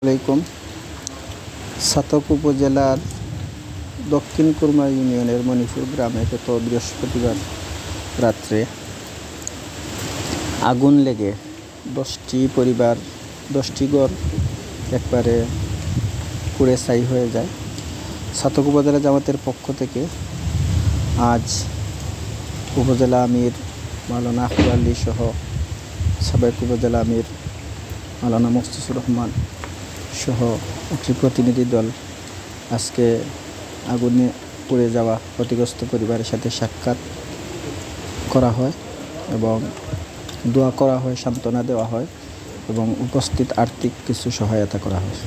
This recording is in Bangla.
আলাইকুম। ছাতক উপজেলার দক্ষিণ কুরমা ইউনিয়নের মণিপুর গ্রামে গত বৃহস্পতিবার রাত্রে আগুন লেগে 10টি ঘর একবারে পুড়ে ছাই হয়ে যায়। ছাতক উপজেলা জামাতের পক্ষ থেকে আজ উপজেলা আমির মাওলানা আখতার আলী সহ সাবেক উপজেলা আমির মাওলানা মুস্তাফিজুর রহমান সহ একটি প্রতিনিধি দল আজকে আগুনে পুড়ে যাওয়া ক্ষতিগ্রস্ত পরিবারের সাথে সাক্ষাৎ করা হয় এবং দোয়া করা হয়, সান্ত্বনা দেওয়া হয় এবং উপস্থিত আর্থিক কিছু সহায়তা করা হয়।